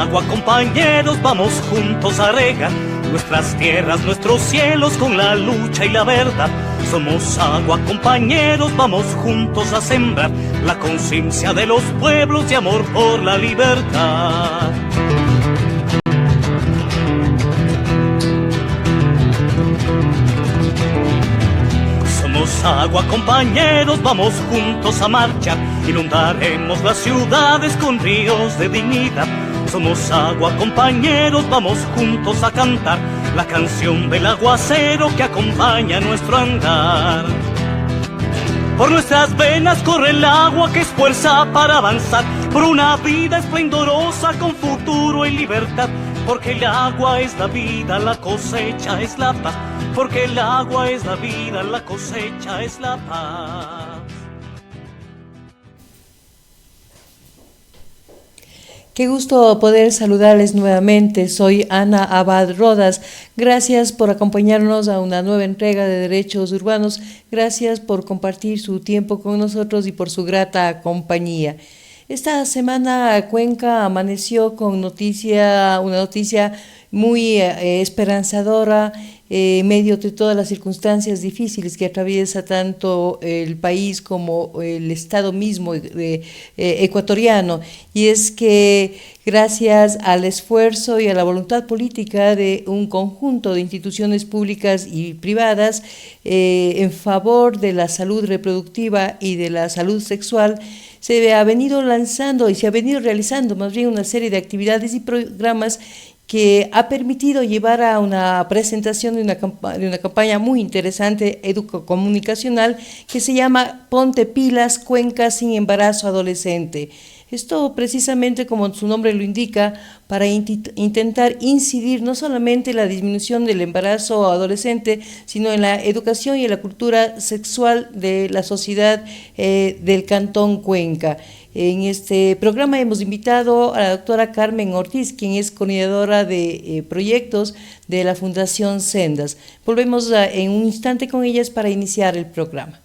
agua, compañeros, vamos juntos a regar nuestras tierras, nuestros cielos con la lucha y la verdad. Somos agua, compañeros, vamos juntos a sembrar la conciencia de los pueblos y amor por la libertad. Somos agua, compañeros, vamos juntos a marchar. Inundaremos las ciudades con ríos de dignidad. Somos agua, compañeros, vamos juntos a cantar la canción del aguacero que acompaña nuestro andar. Por nuestras venas corre el agua que es fuerza para avanzar, por una vida esplendorosa con futuro y libertad. Porque el agua es la vida, la cosecha es la paz. Porque el agua es la vida, la cosecha es la paz. Qué gusto poder saludarles nuevamente. Soy Ana Abad Rodas. Gracias por acompañarnos a una nueva entrega de Derechos Urbanos. Gracias por compartir su tiempo con nosotros y por su grata compañía. Esta semana Cuenca amaneció con una noticia muy esperanzadora en medio de todas las circunstancias difíciles que atraviesa tanto el país como el Estado mismo ecuatoriano. Y es que gracias al esfuerzo y a la voluntad política de un conjunto de instituciones públicas y privadas en favor de la salud reproductiva y de la salud sexual, se ha venido lanzando y se ha venido realizando más bien una serie de actividades y programas que ha permitido llevar a una presentación de una campaña muy interesante educomunicacional que se llama Ponte Pilas, Cuenca sin embarazo adolescente. Esto precisamente, como su nombre lo indica, para intentar incidir no solamente en la disminución del embarazo adolescente, sino en la educación y en la cultura sexual de la sociedad del Cantón Cuenca. En este programa hemos invitado a la doctora Carmen Ortiz, quien es coordinadora de proyectos de la Fundación Sendas. Volvemos en un instante con ellas para iniciar el programa.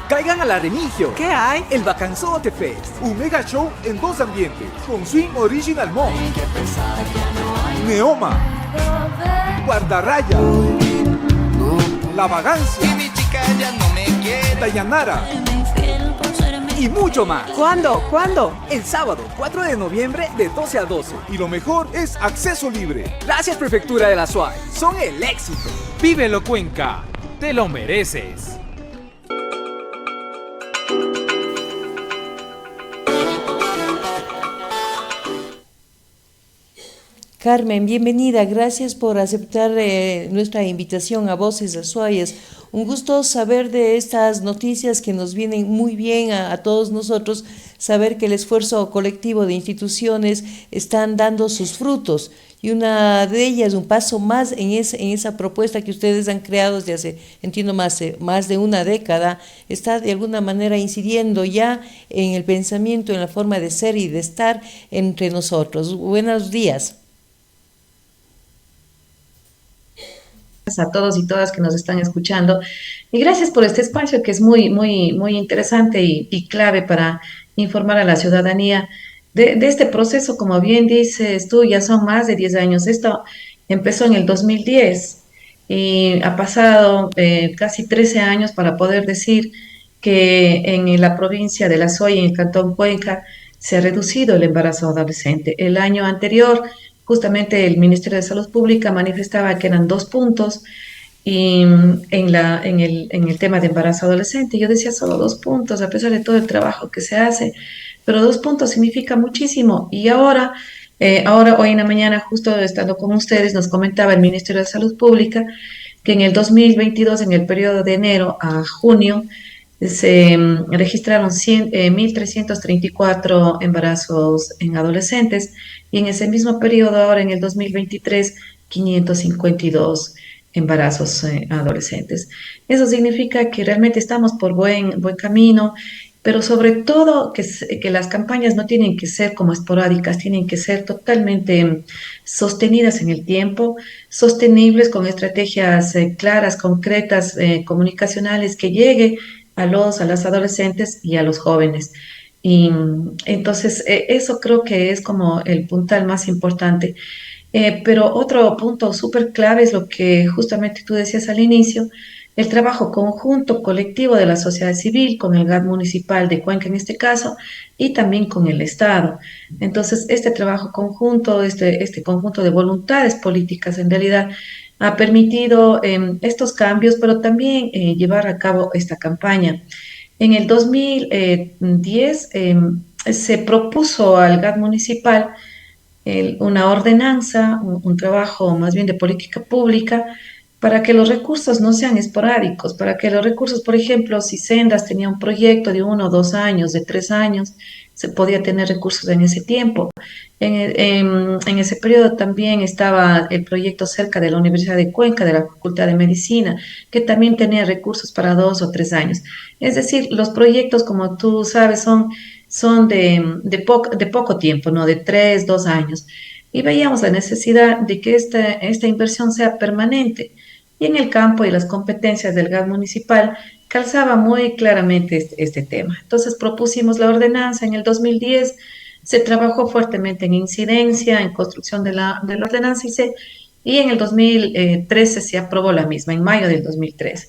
Caigan al Aremigio. ¿Qué hay? El Bacanzote Fest. Un mega show en 2 ambientes, con Swing Original Mod, Neoma, Guardarraya, La Vagancia, Y mi chica ya no me quiere. Dayanara Y mucho más. ¿Cuándo? ¿Cuándo? El sábado, 4 de noviembre, de 12 a 12. y lo mejor es acceso libre. Gracias, Prefectura de la SUAY. Son el éxito. Vívelo, Cuenca. Te lo mereces. Carmen, bienvenida. Gracias por aceptar nuestra invitación a Voces Azuayas. Un gusto saber de estas noticias que nos vienen muy bien a todos nosotros, saber que el esfuerzo colectivo de instituciones están dando sus frutos. Y una de ellas, un paso más en esa propuesta que ustedes han creado desde hace, entiendo, más de una década, está de alguna manera incidiendo ya en el pensamiento, en la forma de ser y de estar entre nosotros. Buenos días. A todos y todas que nos están escuchando y gracias por este espacio que es muy interesante y clave para informar a la ciudadanía de este proceso. Como bien dices tú, ya son más de 10 años. Esto empezó en el 2010 y ha pasado casi 13 años para poder decir que en la provincia de La Suay, en el Cantón Cuenca, se ha reducido el embarazo adolescente. El año anterior, justamente el Ministerio de Salud Pública manifestaba que eran 2 puntos y en el tema de embarazo adolescente. Yo decía solo 2 puntos, a pesar de todo el trabajo que se hace, pero 2 puntos significa muchísimo. Y ahora, hoy en la mañana, justo estando con ustedes, nos comentaba el Ministerio de Salud Pública que en el 2022, en el periodo de enero a junio, se registraron 1.334 embarazos en adolescentes y en ese mismo periodo, ahora en el 2023, 552 embarazos adolescentes. Eso significa que realmente estamos por buen camino, pero sobre todo que las campañas no tienen que ser como esporádicas, tienen que ser totalmente sostenidas en el tiempo, sostenibles con estrategias claras, concretas, comunicacionales, que llegue a las adolescentes y a los jóvenes. Y entonces eso creo que es como el puntal más importante. Pero otro punto súper clave es lo que justamente tú decías al inicio, el trabajo conjunto, colectivo de la sociedad civil, con el GAT municipal de Cuenca en este caso, y también con el Estado. Entonces, este trabajo conjunto, este conjunto de voluntades políticas en realidad ha permitido estos cambios, pero también llevar a cabo esta campaña. En el 2010 se propuso al GAT municipal una ordenanza, un trabajo más bien de política pública, para que los recursos no sean esporádicos, para que los recursos, por ejemplo, si Sendas tenía un proyecto de 1 o 2 años, de 3 años, se podía tener recursos en ese tiempo. En ese periodo también estaba el proyecto cerca de la Universidad de Cuenca, de la Facultad de Medicina, que también tenía recursos para 2 o 3 años. Es decir, los proyectos, como tú sabes, son de poco tiempo, ¿no? De 3, 2 años. Y veíamos la necesidad de que esta inversión sea permanente. Y en el campo y las competencias del GAD municipal calzaba muy claramente este tema. Entonces propusimos la ordenanza en el 2010, se trabajó fuertemente en incidencia, en construcción de la ordenanza y en el 2013 se aprobó la misma, en mayo del 2013.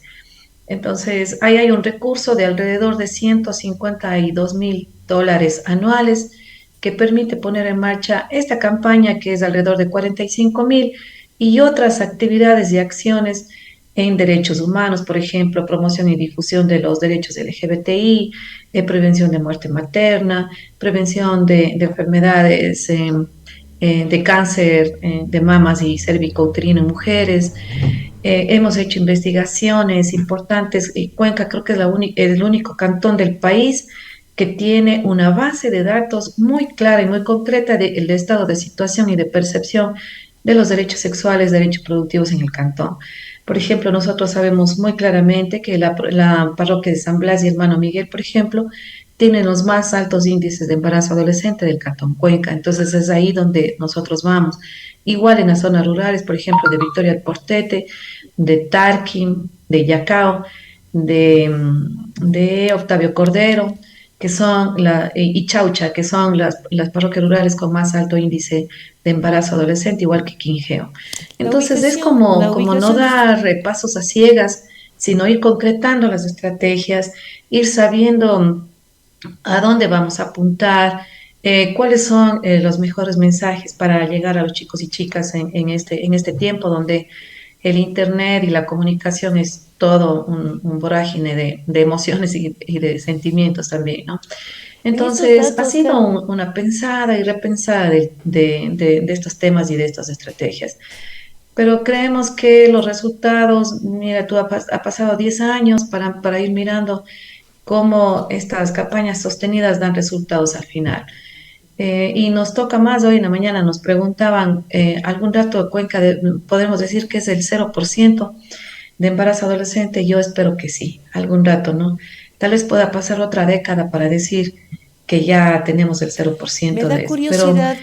Entonces, ahí hay un recurso de alrededor de $152,000 anuales que permite poner en marcha esta campaña que es alrededor de 45,000 y otras actividades y acciones en derechos humanos, por ejemplo, promoción y difusión de los derechos LGBTI, prevención de muerte materna, prevención de enfermedades de cáncer de mamas y cervicouterino en mujeres. Hemos hecho investigaciones importantes y Cuenca creo que es el único cantón del país que tiene una base de datos muy clara y muy concreta del estado de situación y de percepción de los derechos sexuales, derechos productivos en el cantón. Por ejemplo, nosotros sabemos muy claramente que la parroquia de San Blas y Hermano Miguel, por ejemplo, tienen los más altos índices de embarazo adolescente del cantón Cuenca. Entonces es ahí donde nosotros vamos. Igual en las zonas rurales, por ejemplo, de Victoria del Portete, de Tarquín, de Yacao, de Octavio Cordero, y Chaucha, que son las parroquias rurales con más alto índice de embarazo adolescente, igual que Quingeo. Entonces es como no dar pasos a ciegas, sino ir concretando las estrategias, ir sabiendo a dónde vamos a apuntar, cuáles son los mejores mensajes para llegar a los chicos y chicas en este tiempo donde el Internet y la comunicación es todo un vorágine de emociones y de sentimientos también, ¿no? En estos Entonces, ha datos, sido Carmen, una pensada y repensada de estos temas y de estas estrategias. Pero creemos que los resultados, mira, ha pasado 10 años para ir mirando cómo estas campañas sostenidas dan resultados al final. Y nos toca más hoy en la mañana, nos preguntaban algún dato de Cuenca, podemos decir que es el 0% de embarazo adolescente, yo espero que sí, algún rato, ¿no? Tal vez pueda pasar otra década para decir que ya tenemos el cero por me ciento da de esto, pero curiosidad,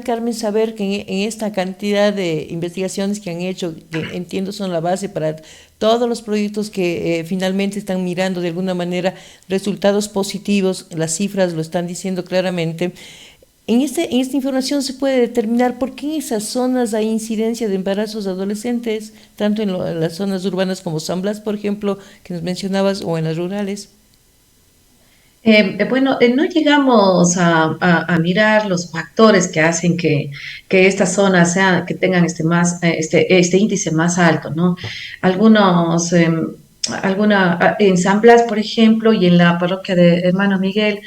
Carmen, saber que en esta cantidad de investigaciones que han hecho, que entiendo son la base para todos los proyectos que finalmente están mirando de alguna manera resultados positivos, las cifras lo están diciendo claramente. En esta información se puede determinar por qué en esas zonas hay incidencia de embarazos adolescentes, tanto en las zonas urbanas como San Blas, por ejemplo, que nos mencionabas, o en las rurales. bueno, no llegamos a mirar los factores que hacen que estas zonas que tengan este índice más alto, ¿no? Algunos, en San Blas, por ejemplo, y en la parroquia de Hermano Miguel,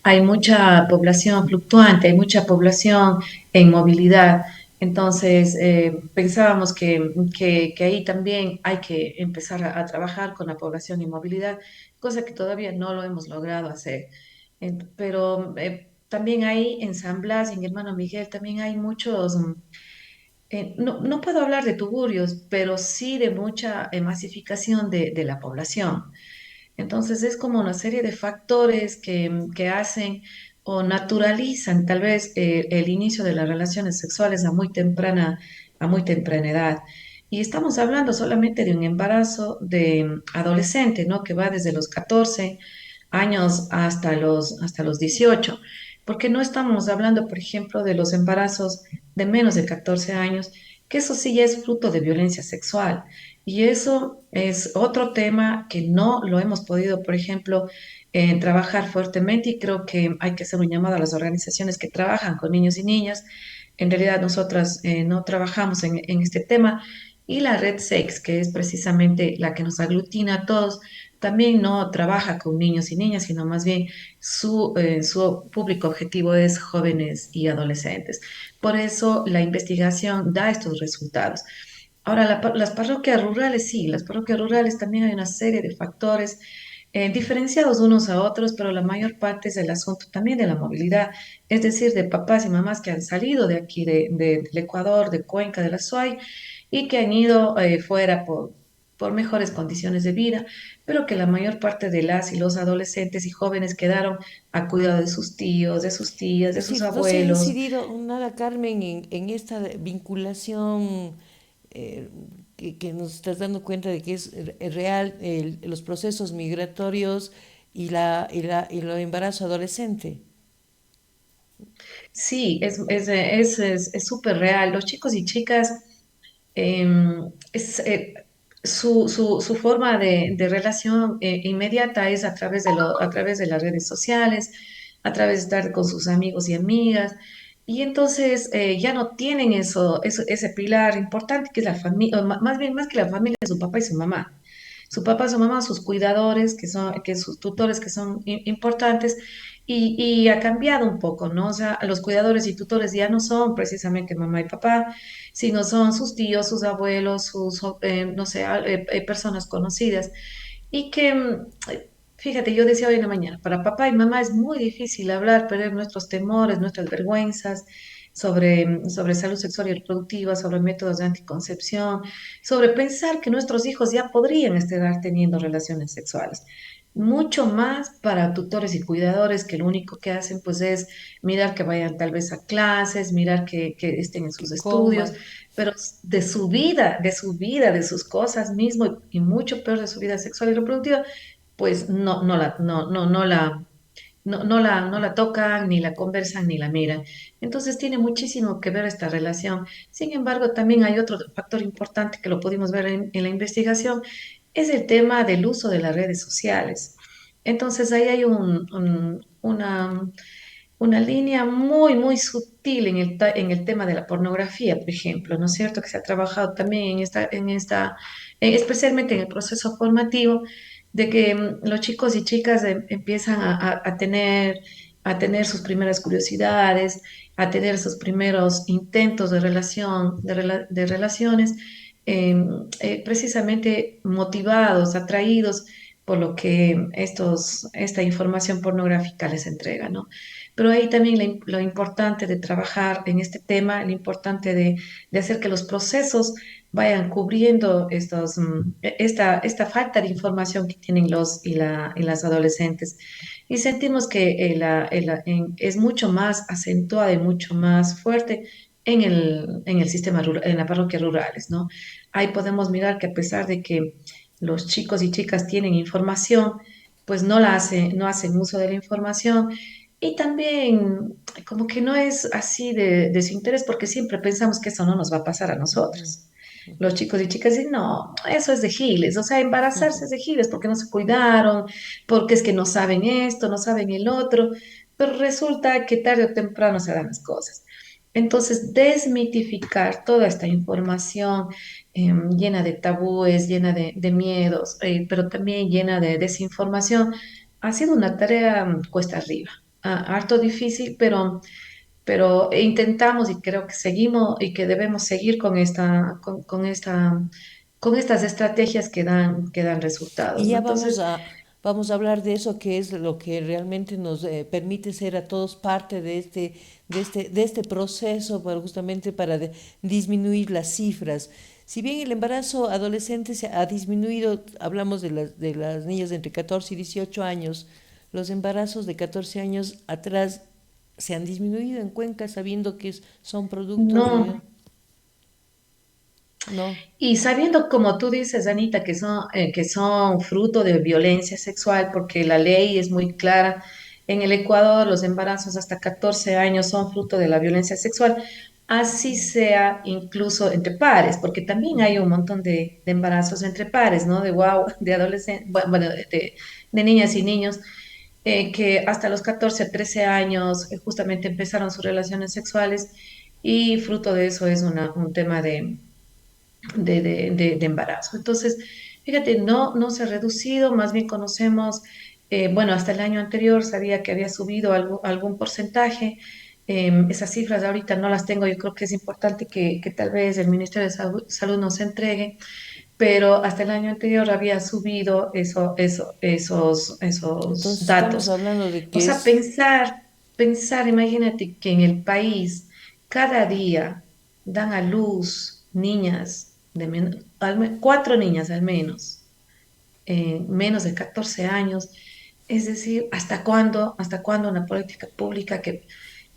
hay mucha población fluctuante, hay mucha población en movilidad. Entonces, pensábamos que ahí también hay que empezar a trabajar con la población en movilidad, cosa que todavía no lo hemos logrado hacer. Pero también hay en San Blas y en Hermano Miguel también hay muchos, no puedo hablar de tugurios, pero sí de mucha masificación de la población. Entonces es como una serie de factores que hacen o naturalizan tal vez el inicio de las relaciones sexuales a muy temprana edad. Y estamos hablando solamente de un embarazo de adolescente, ¿no? Que va desde los 14 años hasta los 18, porque no estamos hablando, por ejemplo, de los embarazos de menos de 14 años, que eso sí ya es fruto de violencia sexual. Y eso es otro tema que no lo hemos podido, por ejemplo, trabajar fuertemente y creo que hay que hacer un llamado a las organizaciones que trabajan con niños y niñas. En realidad nosotras no trabajamos en este tema y la red SEX, que es precisamente la que nos aglutina a todos, también no trabaja con niños y niñas, sino más bien su público objetivo es jóvenes y adolescentes. Por eso la investigación da estos resultados. Ahora, las parroquias rurales, sí, las parroquias rurales también hay una serie de factores diferenciados unos a otros, pero la mayor parte es el asunto también de la movilidad, es decir, de papás y mamás que han salido de aquí, del Ecuador, de Cuenca, de la SUAY, y que han ido fuera por mejores condiciones de vida, pero que la mayor parte de las y los adolescentes y jóvenes quedaron a cuidado de sus tíos, de sus tías, Es de sus decir, no se ha abuelos. incidido nada, Carmen, en esta vinculación eh, que nos estás dando cuenta de que es real los procesos migratorios y el embarazo adolescente. Sí, es súper real. Los chicos y chicas eh, es, su forma de relación inmediata es a través a través de las redes sociales, a través de estar con sus amigos y amigas. Y entonces ya no tienen ese pilar importante que es la familia, más bien más que la familia, su papá y su mamá. Su papá, su mamá, sus cuidadores, que sus tutores que son importantes, y ha cambiado un poco, ¿no? O sea, los cuidadores y tutores ya no son precisamente mamá y papá, sino son sus tíos, sus abuelos, no sé, personas conocidas. Y que, fíjate, yo decía hoy en la mañana, para papá y mamá es muy difícil hablar, perder nuestros temores, nuestras vergüenzas sobre salud sexual y reproductiva, sobre métodos de anticoncepción, sobre pensar que nuestros hijos ya podrían estar teniendo relaciones sexuales. Mucho más para tutores y cuidadores que lo único que hacen pues es mirar que vayan tal vez a clases, mirar que estén en sus Que estudios, coman. pero de sus cosas mismo y mucho peor de su vida sexual y reproductiva, pues no la tocan, ni la conversan, ni la miran. Entonces tiene muchísimo que ver esta relación. Sin embargo, también hay otro factor importante que lo pudimos ver en la investigación, es el tema del uso de las redes sociales. Entonces ahí hay una línea muy, muy sutil en el tema de la pornografía, por ejemplo, ¿no es cierto? Que se ha trabajado también especialmente en el proceso formativo, de que los chicos y chicas empiezan a tener sus primeras curiosidades, a tener sus primeros intentos de de relaciones, eh, precisamente motivados, atraídos por lo que esta información pornográfica les entrega, ¿no? Pero ahí también lo importante de trabajar en este tema, lo importante de hacer que los procesos vayan cubriendo esta falta de información que tienen y las adolescentes. Y sentimos que es mucho más acentuada y mucho más fuerte en el sistema rural, en las parroquias rurales, ¿no? Ahí podemos mirar que a pesar de que los chicos y chicas tienen información, pues no hacen uso de la información y también como que no es así de su interés porque siempre pensamos que eso no nos va a pasar a Ujú, nosotros. Los chicos y chicas dicen, no, eso es de giles, o sea, embarazarse es de giles porque no se cuidaron, porque es que no saben esto, no saben el otro, pero resulta que tarde o temprano se dan las cosas. Entonces, desmitificar toda esta información llena de tabúes, llena de miedos, pero también llena de desinformación, ha sido una tarea cuesta arriba, harto difícil, pero intentamos y creo que seguimos y que debemos seguir con estas estrategias que dan resultados, Y ¿no? ya Entonces, vamos a hablar de eso, que es lo que realmente nos permite ser a todos parte de este proceso justamente para disminuir las cifras. Si bien el embarazo adolescente se ha disminuido, hablamos de las niñas de entre 14 y 18 años, los embarazos de 14 años atrás se han disminuido en Cuenca sabiendo que son producto de... no. No. Y sabiendo, como tú dices, Anita, que son fruto de violencia sexual, porque la ley es muy clara. En el Ecuador, los embarazos hasta 14 años son fruto de la violencia sexual, así sea incluso entre pares, porque también hay un montón de embarazos entre pares, ¿no? De wow, de adolescentes, bueno, de niñas y niños que hasta los 14 a 13 años justamente empezaron sus relaciones sexuales y fruto de eso es un tema de embarazo. Entonces, fíjate, no se ha reducido, más bien conocemos, bueno, hasta el año anterior sabía que había subido algún porcentaje. Esas cifras ahorita no las tengo, yo creo que es importante que tal vez el Ministerio de Salud nos entregue, pero hasta el año anterior había subido esos Entonces estamos datos. hablando de O que sea, es pensar, imagínate que en el país cada día dan a luz niñas, 4 niñas al menos, menos de 14 años. Es decir, hasta cuándo una política pública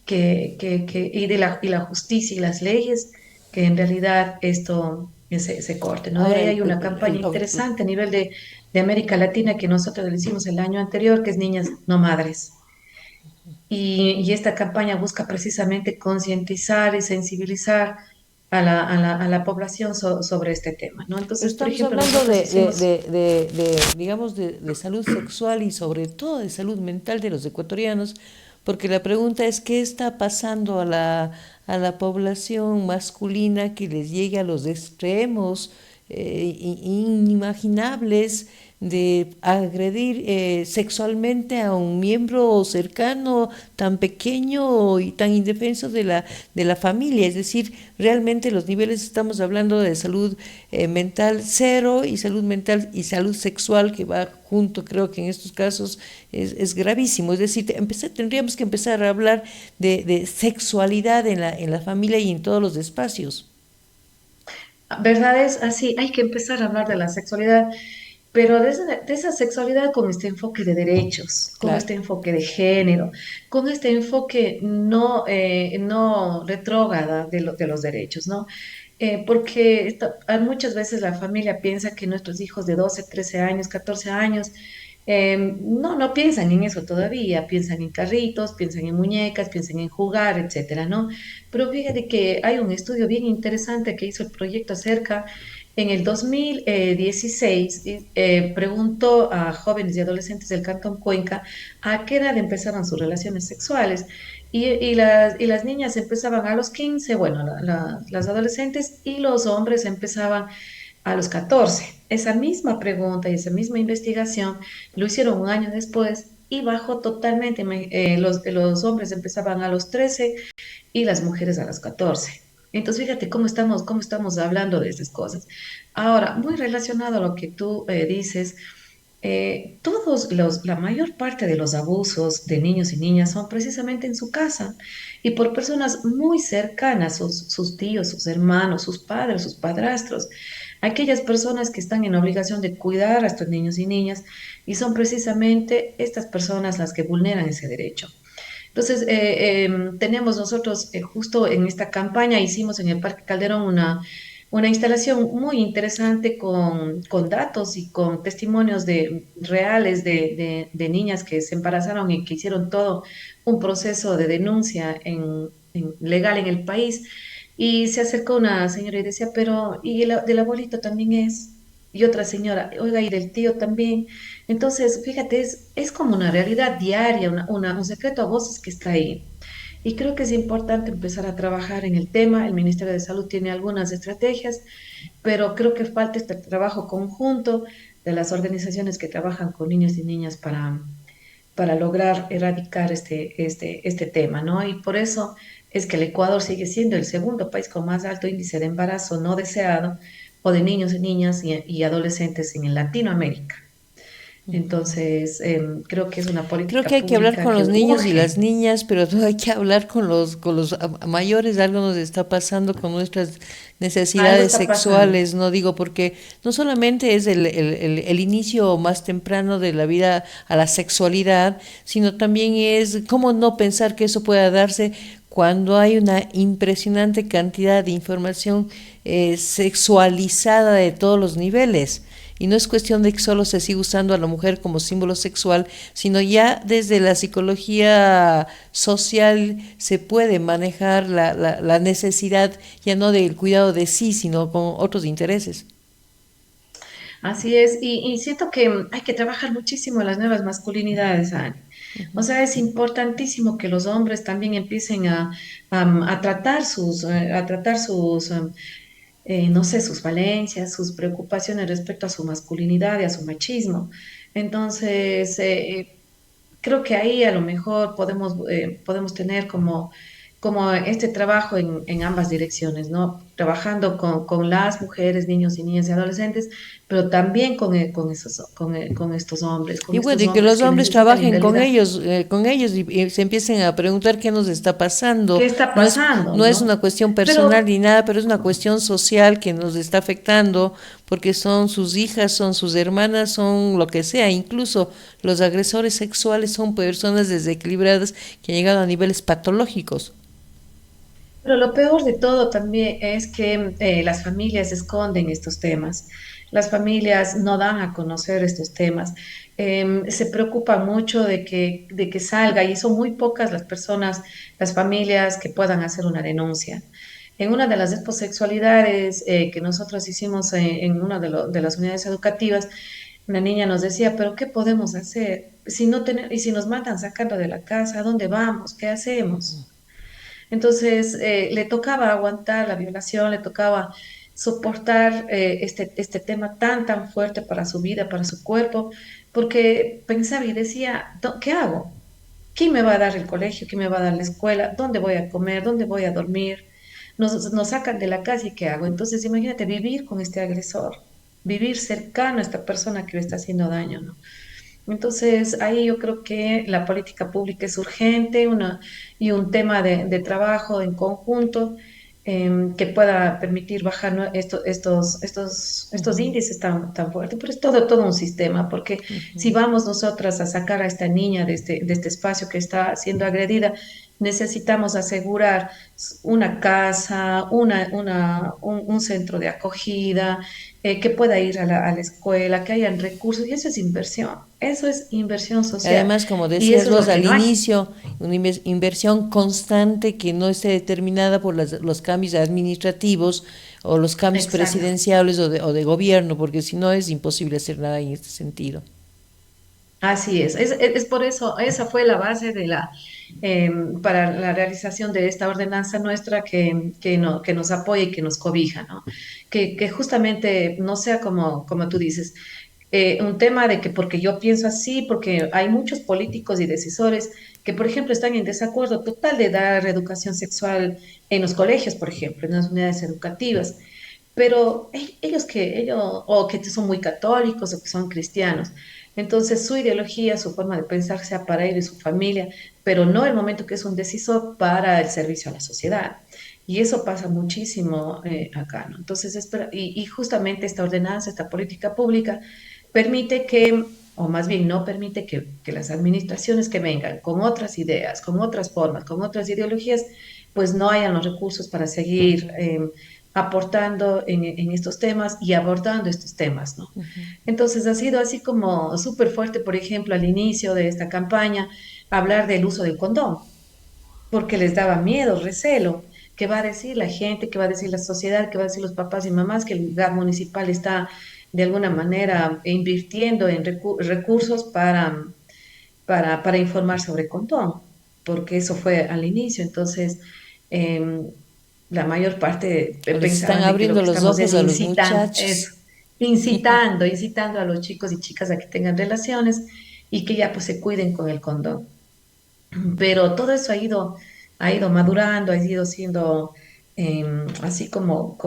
y la justicia y las leyes que en realidad esto se corte, ¿no? De ahora ahí hay una campaña interesante a nivel de América Latina que nosotros le hicimos el año anterior, que es Niñas No Madres. Y esta campaña busca precisamente concientizar y sensibilizar a la población sobre este tema, ¿no? pero Entonces, por estamos ejemplo, hablando nosotros hicimos. digamos, de salud sexual y sobre todo de salud mental de los ecuatorianos, porque la pregunta es qué está pasando a la población masculina que les llegue a los extremos inimaginables de agredir sexualmente a un miembro cercano tan pequeño y tan indefenso de la familia. Es decir, realmente los niveles, estamos hablando de salud mental cero y salud mental y salud sexual que va junto, creo que en estos casos es gravísimo. Es decir, tendríamos que empezar a hablar de sexualidad en la familia y en todos los espacios. ¿Verdad? Es así, hay que empezar a hablar de la sexualidad, pero de esa sexualidad con este enfoque de derechos, con Claro. este enfoque de género, con este enfoque no retrógrada de los derechos, ¿no? Porque muchas veces la familia piensa que nuestros hijos de 12, 13 años, 14 años, no piensan en eso todavía, piensan en carritos, piensan en muñecas, piensan en jugar, etcétera, ¿no? Pero fíjate que hay un estudio bien interesante que hizo el proyecto acerca en el 2016, preguntó a jóvenes y adolescentes del Cantón Cuenca a qué edad empezaban sus relaciones sexuales. Y las niñas empezaban a los 15, bueno, las adolescentes, y los hombres empezaban a los 14. Esa misma pregunta y esa misma investigación lo hicieron un año después y bajó totalmente. Los hombres empezaban a los 13 y las mujeres a las 14. Entonces, fíjate cómo estamos hablando de estas cosas. Ahora, muy relacionado a lo que tú dices, la mayor parte de los abusos de niños y niñas son precisamente en su casa y por personas muy cercanas, sus tíos, sus hermanos, sus padres, sus padrastros, aquellas personas que están en obligación de cuidar a estos niños y niñas y son precisamente estas personas las que vulneran ese derecho. Entonces, tenemos nosotros, justo en esta campaña, hicimos en el Parque Calderón una instalación muy interesante con datos y con testimonios reales de niñas que se embarazaron y que hicieron todo un proceso de denuncia legal en el país. Y se acercó una señora y decía, pero, ¿y del abuelito también es? Y otra señora, oiga, y del tío también. Entonces, fíjate, es como una realidad diaria, un secreto a voces que está ahí. Y creo que es importante empezar a trabajar en el tema. El Ministerio de Salud tiene algunas estrategias, pero creo que falta este trabajo conjunto de las organizaciones que trabajan con niños y niñas para lograr erradicar este tema, ¿no? Y por eso es que el Ecuador sigue siendo el segundo país con más alto índice de embarazo no deseado o de niños y niñas y adolescentes en Latinoamérica. Entonces, creo que es una Creo política que hay que hablar pública con que los niños y las urge. niñas, pero no hay que hablar con los mayores. Algo nos está pasando con nuestras Algo necesidades está pasando. sexuales, no digo, porque no solamente es el inicio más temprano de la vida a la sexualidad, sino también es cómo no pensar que eso pueda darse cuando hay una impresionante cantidad de información sexualizada de todos los niveles. Y no es cuestión de que solo se siga usando a la mujer como símbolo sexual, sino ya desde la psicología social se puede manejar la necesidad ya no del cuidado de sí, sino con otros intereses. Así es, y siento que hay que trabajar muchísimo las nuevas masculinidades, Ani. O sea, es importantísimo que los hombres también empiecen a tratar sus no sé, sus falencias, sus preocupaciones respecto a su masculinidad y a su machismo. Entonces, creo que ahí a lo mejor podemos tener como este trabajo en ambas direcciones, ¿no? Trabajando con las mujeres, niños y niñas y adolescentes, pero también con estos hombres, con Y bueno, estos y que hombres los que hombres necesitan en trabajen realidad, con ellos y se empiecen a preguntar qué nos está ¿qué pasando. está No es, pasando, no es no? una cuestión personal Pero ni nada, pero es una cuestión social que nos está afectando porque son sus hijas, son sus hermanas, son lo que sea. Incluso los agresores sexuales son personas desequilibradas que han llegado a niveles patológicos. Pero lo peor de todo también es que las familias esconden estos temas. Las familias no dan a conocer estos temas. Se preocupan mucho de que salga y son muy pocas las personas, las familias que puedan hacer una denuncia. En una de las exposexualidades que nosotros hicimos en una de las unidades educativas, una niña nos decía, pero ¿qué podemos hacer? Si no y si nos matan sacando de la casa, ¿a dónde vamos? ¿Qué hacemos? Entonces, le tocaba aguantar la violación, le tocaba soportar este tema tan fuerte para su vida, para su cuerpo, porque pensaba y decía, ¿qué hago? ¿Quién me va a dar el colegio? ¿Quién me va a dar la escuela? ¿Dónde voy a comer? ¿Dónde voy a dormir? Nos sacan de la casa y ¿qué hago? Entonces, imagínate vivir con este agresor, vivir cercano a esta persona que le está haciendo daño, ¿no? Entonces, ahí yo creo que la política pública es urgente y un tema de trabajo en conjunto que pueda permitir bajar, ¿no? estos índices tan fuertes. Pero es todo un sistema, porque si vamos nosotras a sacar a esta niña de este espacio que está siendo agredida, necesitamos asegurar una casa, un centro de acogida, que pueda ir a la escuela, que hayan recursos, y eso es inversión social, Además, como y decías eso es vos lo que al no hay. inicio, una inversión constante que no esté determinada por los cambios administrativos o los cambios Exacto. presidenciales o de gobierno, porque si no es imposible hacer nada en este sentido. Así es por eso, esa fue la base para la realización de esta ordenanza nuestra que nos apoya y que nos cobija, ¿no? Que justamente no sea como tú dices, un tema de que porque yo pienso así, porque hay muchos políticos y decisores que, por ejemplo, están en desacuerdo total de dar educación sexual en los colegios, por ejemplo, en las unidades educativas. Pero ellos, o que son muy católicos o que son cristianos. Entonces, su ideología, su forma de pensar sea para él y su familia, pero no el momento que es un decisor para el servicio a la sociedad. Y eso pasa muchísimo acá, ¿no? Entonces, y justamente esta ordenanza, esta política pública, permite que, o más bien no permite que las administraciones que vengan con otras ideas, con otras formas, con otras ideologías, pues no hayan los recursos para seguir aportando en estos temas y abordando estos temas, ¿no? Entonces ha sido así como súper fuerte, por ejemplo, al inicio de esta campaña, hablar del uso del condón, porque les daba miedo, recelo. ¿Qué va a decir la gente? ¿Qué va a decir la sociedad? ¿Qué va a decir los papás y mamás? Que el lugar municipal está de alguna manera invirtiendo en recursos para informar sobre condón, porque eso fue al inicio. Entonces, em, la mayor parte O les están pensaban de que lo abriendo que los estamos ojos es a los incitando, muchachos. incitando a los chicos y chicas a que tengan relaciones y que ya pues se cuiden con el condón. Pero todo eso ha ido madurando, ha ido siendo así como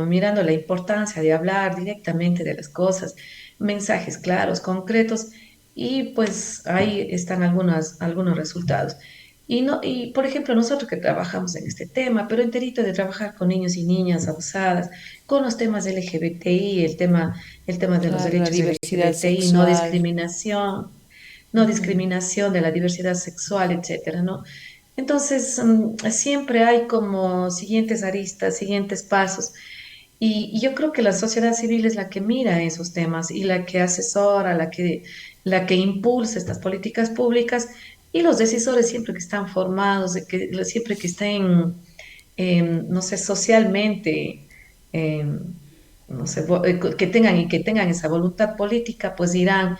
mirando la importancia de hablar directamente de las cosas, mensajes claros, concretos, y pues ahí están algunos resultados. Por ejemplo, nosotros que trabajamos en este tema, pero enterito de trabajar con niños y niñas abusadas, con los temas LGBTI, el tema de los Claro, la derechos diversidad LGBTI, no sexual. discriminación, no discriminación de la diversidad sexual, etcétera, ¿no? Entonces, siempre hay como siguientes aristas, siguientes pasos. Y yo creo que la sociedad civil es la que mira esos temas y la que asesora, la que impulsa estas políticas públicas y los decisores siempre que están formados, siempre que estén, no sé, socialmente, em, no sé, que tengan esa voluntad política, pues irán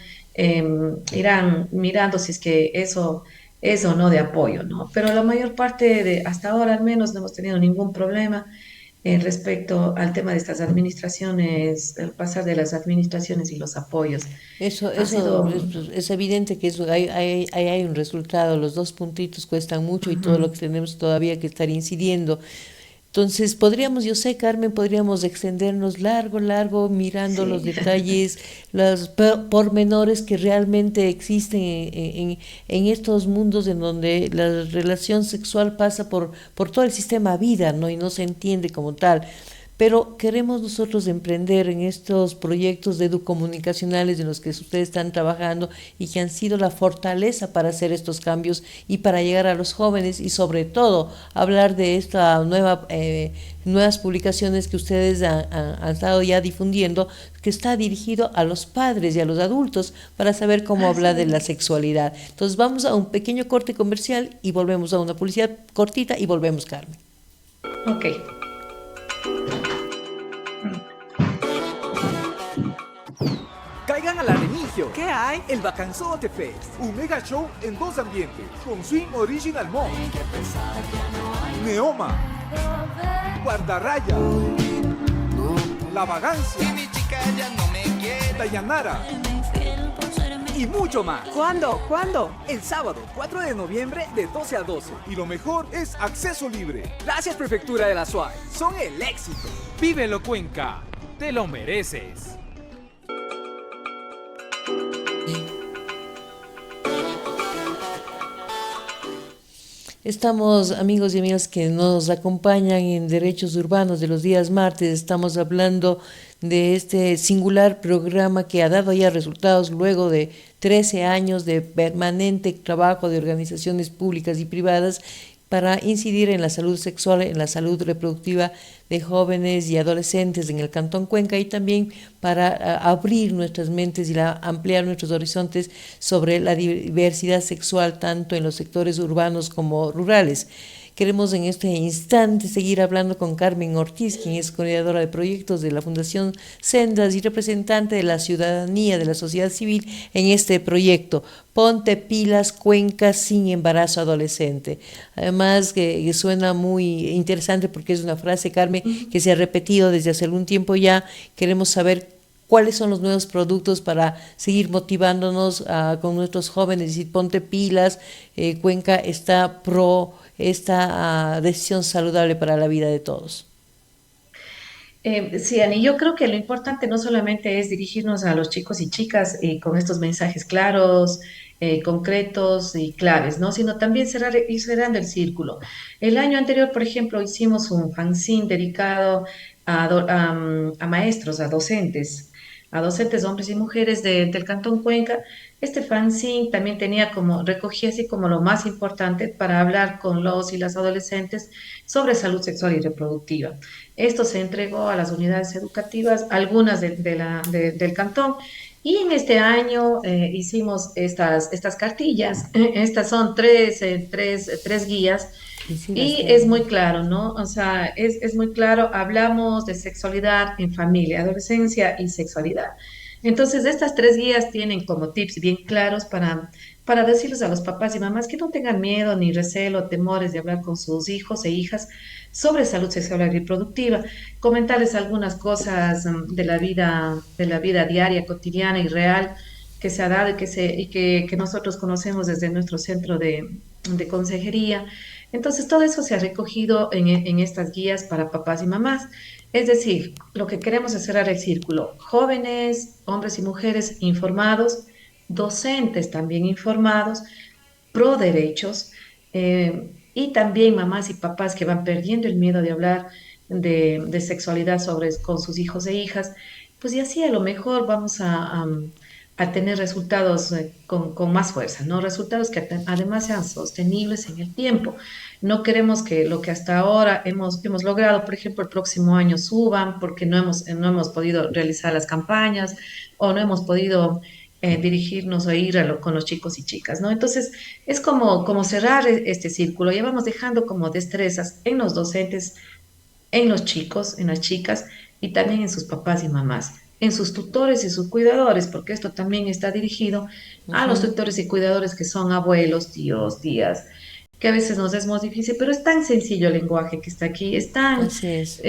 mirando si es que eso es o no de apoyo, ¿no? Pero la mayor parte de, hasta ahora al menos, no hemos tenido ningún problema respecto al tema de estas administraciones, el pasar de las administraciones y los apoyos. Ha Eso sido, es evidente que eso, hay un resultado, los dos puntitos cuestan mucho y todo lo ujú, que tenemos todavía que estar incidiendo. Entonces, podríamos, yo sé, Carmen, podríamos extendernos largo, largo, mirando los sí. detalles, los pormenores que realmente existen en estos mundos en donde la relación sexual pasa por todo el sistema vida, ¿no? Y no se entiende como tal. Pero queremos nosotros emprender en estos proyectos de educomunicacionales en los que ustedes están trabajando y que han sido la fortaleza para hacer estos cambios y para llegar a los jóvenes y sobre todo hablar de esta nuevas publicaciones que ustedes han estado ya difundiendo, que está dirigido a los padres y a los adultos para saber cómo Así hablar de la es. sexualidad. Entonces vamos a un pequeño corte comercial y volvemos a una publicidad cortita y volvemos, Carmen. Ok. Caigan al Aremigio. ¿Qué hay? El Bacanzote Fest. Un mega show en dos ambientes, con Swing Original Mall, Neoma, Guardarraya, La Y Vagancia, mi chica ya no me quiere. Dayanara. Y mucho más. ¿Cuándo? ¿Cuándo? El sábado 4 de noviembre de 12 a 12. Y lo mejor es acceso libre. Gracias Prefectura de la SUAY. Son el éxito. Vívelo Cuenca, te lo mereces. Estamos, amigos y amigas que nos acompañan en Derechos Urbanos de los días martes, estamos hablando de este singular programa que ha dado ya resultados luego de 13 años de permanente trabajo de organizaciones públicas y privadas para incidir en la salud sexual, en la salud reproductiva de jóvenes y adolescentes en el Cantón Cuenca y también para abrir nuestras mentes y ampliar nuestros horizontes sobre la diversidad sexual tanto en los sectores urbanos como rurales. Queremos en este instante seguir hablando con Carmen Ortiz, quien es coordinadora de proyectos de la Fundación Sendas y representante de la ciudadanía, de la sociedad civil en este proyecto. Ponte pilas, Cuenca sin embarazo adolescente. Además, que suena muy interesante porque es una frase, Carmen, que se ha repetido desde hace algún tiempo ya. Queremos saber cuáles son los nuevos productos para seguir motivándonos con nuestros jóvenes. Es decir, ponte pilas, Cuenca está pro esta decisión saludable para la vida de todos. Sí, Ani, yo creo que lo importante no solamente es dirigirnos a los chicos y chicas con estos mensajes claros, concretos y claves, ¿no? Sino también ir cerrando el círculo. El año anterior, por ejemplo, hicimos un fanzine dedicado a maestros, a docentes hombres y mujeres del Cantón Cuenca. Este fanzine también recogía así como lo más importante para hablar con los y las adolescentes sobre salud sexual y reproductiva. Esto se entregó a las unidades educativas, algunas del cantón, y en este año hicimos estas cartillas. Estas son tres guías Y sí, las y es tengo. muy claro, ¿no? O sea, es muy claro, hablamos de sexualidad en familia, adolescencia y sexualidad. Entonces, estas tres guías tienen como tips bien claros para decirles a los papás y mamás que no tengan miedo ni recelo, temores de hablar con sus hijos e hijas sobre salud sexual y reproductiva, comentarles algunas cosas de la vida diaria, cotidiana y real que se ha dado que nosotros conocemos desde nuestro centro de consejería. Entonces, todo eso se ha recogido en estas guías para papás y mamás. Es decir, lo que queremos es cerrar el círculo. Jóvenes, hombres y mujeres informados, docentes también informados, pro derechos, y también mamás y papás que van perdiendo el miedo de hablar de sexualidad con sus hijos e hijas. Pues y así a lo mejor a tener resultados con más fuerza, ¿no? Resultados que además sean sostenibles en el tiempo. No queremos que lo que hasta ahora hemos logrado, por ejemplo, el próximo año suban porque no hemos podido realizar las campañas o no hemos podido dirigirnos o ir con los chicos y chicas, ¿no? Entonces, es como cerrar este círculo. Ya vamos dejando como destrezas en los docentes, en los chicos, en las chicas y también en sus papás y mamás, en sus tutores y sus cuidadores, porque esto también está dirigido a los Ujú. tutores y cuidadores que son abuelos, tíos, tías, que a veces nos es muy difícil, pero es tan sencillo el lenguaje que está aquí, es tan, Así es.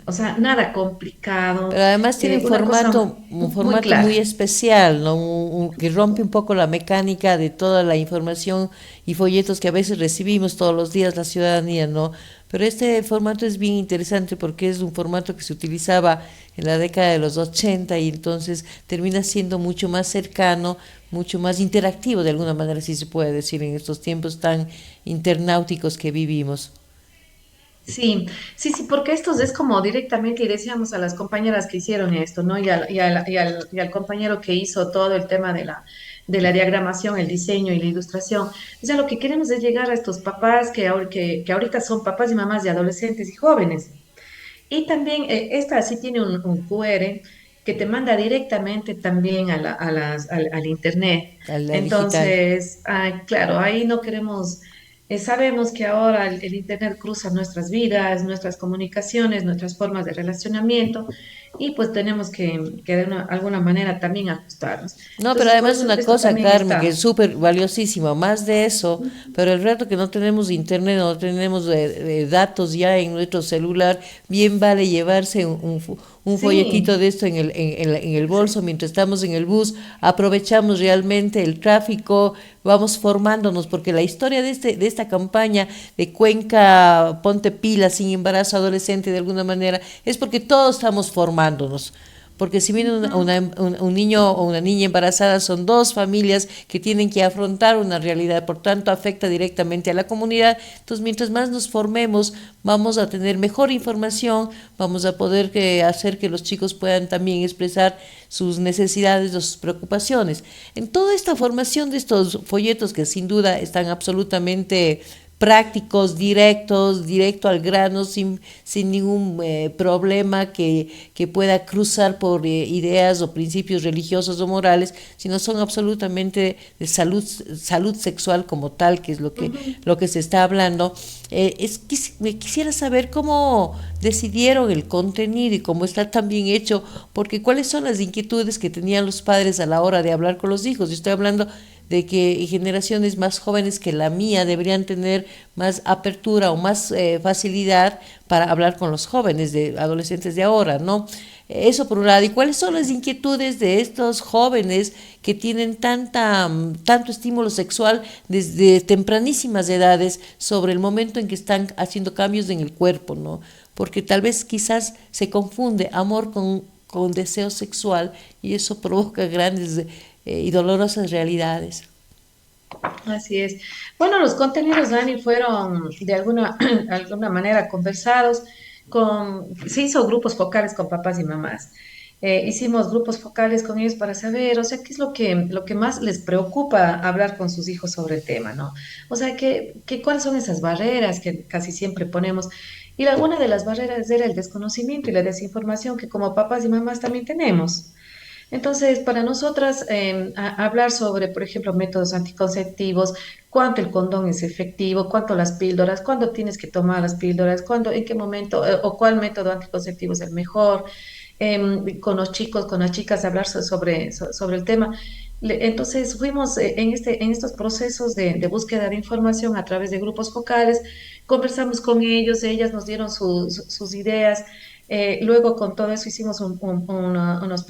o sea, nada complicado, Pero además tiene una cosa un muy formato muy clara. especial, ¿no? Que rompe un poco la mecánica de toda la información y folletos que a veces recibimos todos los días la ciudadanía, ¿no? Pero este formato es bien interesante porque es un formato que se utilizaba en la década de los 80 y entonces termina siendo mucho más cercano, mucho más interactivo de alguna manera, si se puede decir, en estos tiempos tan internauticos que vivimos. Sí, sí, sí, porque esto es como directamente, y decíamos a las compañeras que hicieron esto, ¿no? Y al compañero que hizo todo el tema de la diagramación, el diseño y la ilustración. O sea, lo que queremos es llegar a estos papás que ahorita son papás y mamás de adolescentes y jóvenes. Y también esta sí tiene un QR que te manda directamente también al internet. A la digital. Entonces, claro, ahí no queremos, sabemos que ahora el internet cruza nuestras vidas, nuestras comunicaciones, nuestras formas de relacionamiento y pues tenemos que de alguna manera también ajustarnos. No, pero Entonces, por además eso una esto cosa, también Carmen, que es está. súper valiosísima, más de eso, pero el rato que no tenemos internet, no tenemos datos ya en nuestro celular, bien vale llevarse un folletito Sí. de esto en el bolso mientras estamos en el bus, aprovechamos realmente el tráfico, vamos formándonos, porque la historia de esta campaña de Cuenca, ponte pila, sin embarazo adolescente de alguna manera, es porque todos estamos formándonos. Porque si viene un niño o una niña embarazada, son dos familias que tienen que afrontar una realidad, por tanto afecta directamente a la comunidad. Entonces, mientras más nos formemos, vamos a tener mejor información, vamos a poder hacer que los chicos puedan también expresar sus necesidades o sus preocupaciones. En toda esta formación de estos folletos que sin duda están absolutamente prácticos, directos, directo al grano, sin ningún problema que pueda cruzar por ideas o principios religiosos o morales, sino son absolutamente de salud sexual como tal, que es lo que se está hablando. Me quisiera saber cómo decidieron el contenido y cómo está tan bien hecho, porque cuáles son las inquietudes que tenían los padres a la hora de hablar con los hijos. Yo estoy hablando de que generaciones más jóvenes que la mía deberían tener más apertura o más facilidad para hablar con los jóvenes, de adolescentes de ahora, ¿no? Eso por un lado. ¿Y cuáles son las inquietudes de estos jóvenes que tienen tanto estímulo sexual desde tempranísimas edades sobre el momento en que están haciendo cambios en el cuerpo, ¿no? Porque tal vez quizás se confunde amor con deseo sexual y eso provoca grandes y dolorosas realidades. Así es. Bueno, los contenidos, Dani, fueron de alguna manera conversados se hizo grupos focales con papás y mamás. Hicimos grupos focales con ellos para saber, o sea, qué es lo que más les preocupa hablar con sus hijos sobre el tema, ¿no? O sea, cuáles son esas barreras que casi siempre ponemos. Y alguna de las barreras era el desconocimiento y la desinformación que como papás y mamás también tenemos. Entonces, para nosotras, hablar sobre, por ejemplo, métodos anticonceptivos, cuánto el condón es efectivo, cuánto las píldoras, cuándo tienes que tomar las píldoras, cuándo, en qué momento, o cuál método anticonceptivo es el mejor, con los chicos, con las chicas, hablar sobre el tema. Entonces, fuimos en estos procesos de búsqueda de información a través de grupos focales, conversamos con ellos, ellas nos dieron sus ideas. Luego con todo eso hicimos una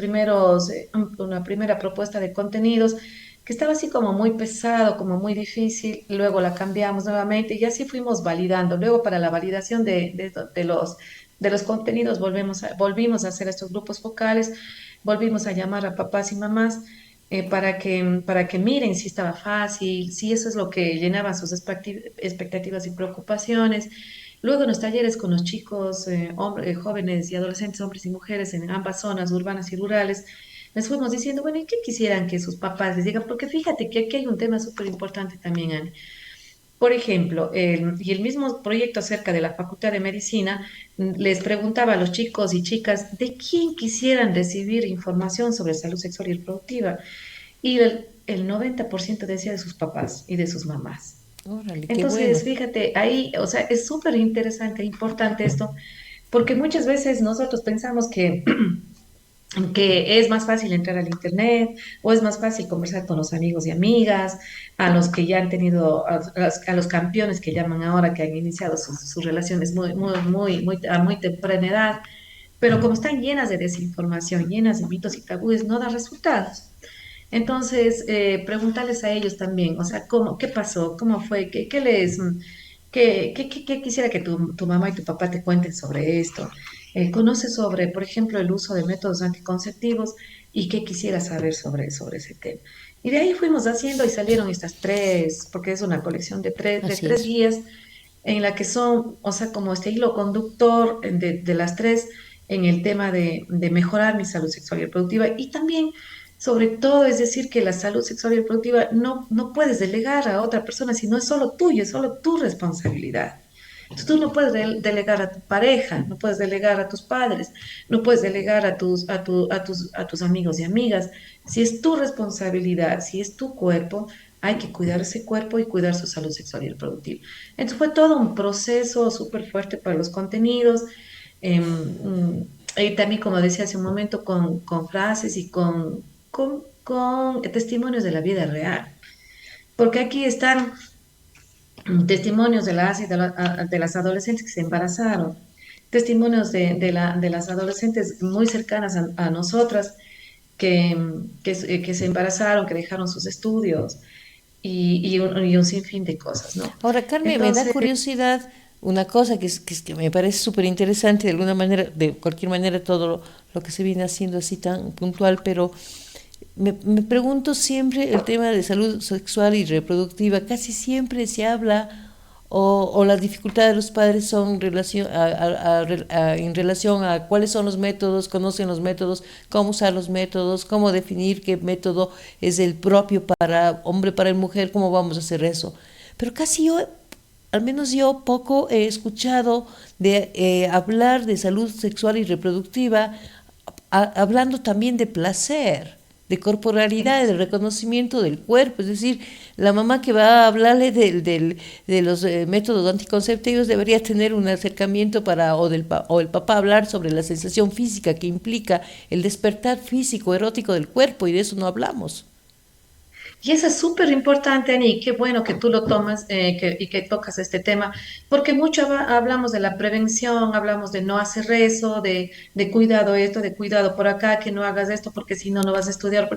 primera propuesta de contenidos que estaba así como muy pesado, como muy difícil. Luego la cambiamos nuevamente y así fuimos validando. Luego para la validación de los contenidos volvimos a hacer estos grupos focales, volvimos a llamar a papás y mamás para que miren si estaba fácil, si eso es lo que llenaba sus expectativas y preocupaciones. Luego en los talleres con los chicos, jóvenes y adolescentes, hombres y mujeres en ambas zonas, urbanas y rurales, les fuimos diciendo, bueno, ¿y qué quisieran que sus papás les digan? Porque fíjate que aquí hay un tema súper importante también, Ani. Por ejemplo, y el mismo proyecto acerca de la Facultad de Medicina les preguntaba a los chicos y chicas de quién quisieran recibir información sobre salud sexual y reproductiva. Y el 90% decía de sus papás y de sus mamás. Órale, qué bueno. Entonces, fíjate, ahí, o sea, es súper interesante, importante esto, porque muchas veces nosotros pensamos que es más fácil entrar al internet o es más fácil conversar con los amigos y amigas, a los que ya han tenido, a los campeones que llaman ahora, que han iniciado sus relaciones a muy temprana edad, pero como están llenas de desinformación, llenas de mitos y tabúes, no da resultados. Entonces, preguntarles a ellos también, o sea, qué pasó, cómo fue, qué quisiera que tu mamá y tu papá te cuenten sobre esto. Conoce sobre, por ejemplo, el uso de métodos anticonceptivos y qué quisiera saber sobre ese tema. Y de ahí fuimos haciendo y salieron estas tres, porque es una colección de Así tres es. guías en la que son, o sea, como este hilo conductor de las tres en el tema de mejorar mi salud sexual y reproductiva y también, sobre todo, es decir, que la salud sexual y reproductiva no puedes delegar a otra persona, sino es solo tuyo, es solo tu responsabilidad. Entonces, tú no puedes delegar a tu pareja, no puedes delegar a tus padres, no puedes delegar a tus amigos y amigas. Si es tu responsabilidad, si es tu cuerpo, hay que cuidar ese cuerpo y cuidar su salud sexual y reproductiva. Entonces fue todo un proceso súper fuerte para los contenidos. Y también, como decía hace un momento, con frases y con testimonios de la vida real. Porque aquí están testimonios de las adolescentes que se embarazaron, testimonios de las adolescentes muy cercanas a nosotras que se embarazaron, que dejaron sus estudios y un sinfín de cosas, ¿no? Ahora, Carmen, me da Entonces, curiosidad una cosa que me parece súper interesante, de alguna manera, de cualquier manera, todo lo que se viene haciendo así tan puntual, pero me pregunto siempre el tema de salud sexual y reproductiva, casi siempre se habla o las dificultades de los padres son en relación a cuáles son los métodos, conocen los métodos, cómo usar los métodos, cómo definir qué método es el propio para hombre, para mujer, cómo vamos a hacer eso. Pero casi yo, al menos yo, poco he escuchado de hablar de salud sexual y reproductiva, hablando también de placer, de corporalidad, de reconocimiento del cuerpo. Es decir, la mamá que va a hablarle de los métodos anticonceptivos debería tener un acercamiento o el papá hablar sobre la sensación física que implica el despertar físico, erótico del cuerpo, y de eso no hablamos. y eso es súper importante, Ani, qué bueno que tú lo tomas y que tocas este tema, porque mucho hablamos de la prevención, hablamos de no hacer eso, de cuidado esto, de cuidado por acá, que no hagas esto porque si no, no vas a estudiar,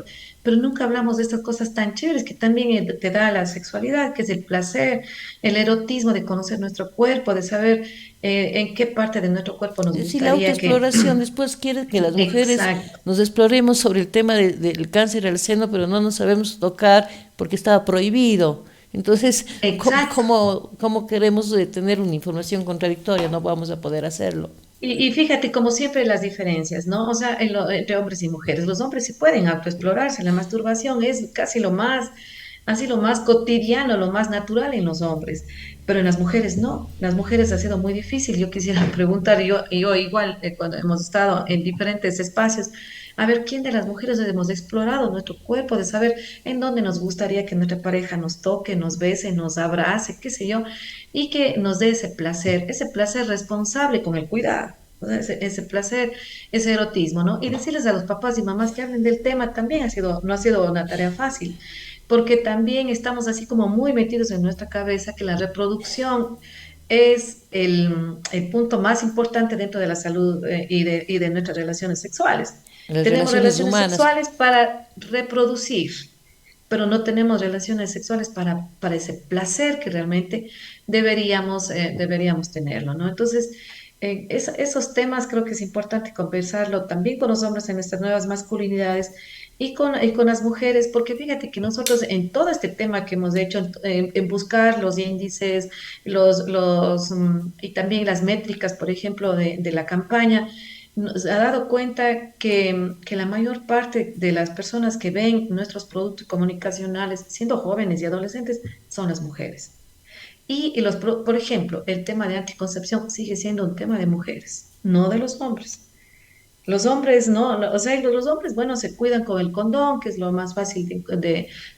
pero nunca hablamos de estas cosas tan chéveres que también te da la sexualidad, que es el placer, el erotismo de conocer nuestro cuerpo, de saber en qué parte de nuestro cuerpo nos Es decir, la gustaría que... autoexploración. Después quiere que las mujeres Exacto. nos exploremos sobre el tema del cáncer al seno, pero no nos sabemos tocar porque estaba prohibido. Entonces, Exacto. ¿cómo queremos tener una información contradictoria? No vamos a poder hacerlo. Y fíjate, como siempre, las diferencias, ¿no? O sea, entre hombres y mujeres. Los hombres sí pueden autoexplorarse. La masturbación es casi así lo más cotidiano, lo más natural en los hombres. Pero en las mujeres no. Las mujeres ha sido muy difícil. Yo quisiera preguntar, yo igual, cuando hemos estado en diferentes espacios, a ver, ¿quién de las mujeres hemos explorado nuestro cuerpo, de saber en dónde nos gustaría que nuestra pareja nos toque, nos bese, nos abrace, qué sé yo, y que nos dé ese placer responsable con el cuidado, ¿no? Ese placer, ese erotismo, ¿no? Y decirles a los papás y mamás que hablen del tema también no ha sido una tarea fácil, porque también estamos así como muy metidos en nuestra cabeza que la reproducción es el punto más importante dentro de la salud y de nuestras relaciones sexuales. Las Tenemos relaciones relaciones humanas. sexuales para reproducir, pero no tenemos relaciones sexuales para ese placer que realmente deberíamos tenerlo, ¿no? Entonces, esos temas creo que es importante conversarlo también con los hombres en nuestras nuevas masculinidades y con las mujeres, porque fíjate que nosotros en todo este tema que hemos hecho, en buscar los índices, y también las métricas, por ejemplo, de la campaña, nos ha dado cuenta que la mayor parte de las personas que ven nuestros productos comunicacionales, siendo jóvenes y adolescentes, son las mujeres. Por ejemplo, el tema de anticoncepción sigue siendo un tema de mujeres, no de los hombres. Los hombres o sea, los hombres, bueno, se cuidan con el condón, que es lo más fácil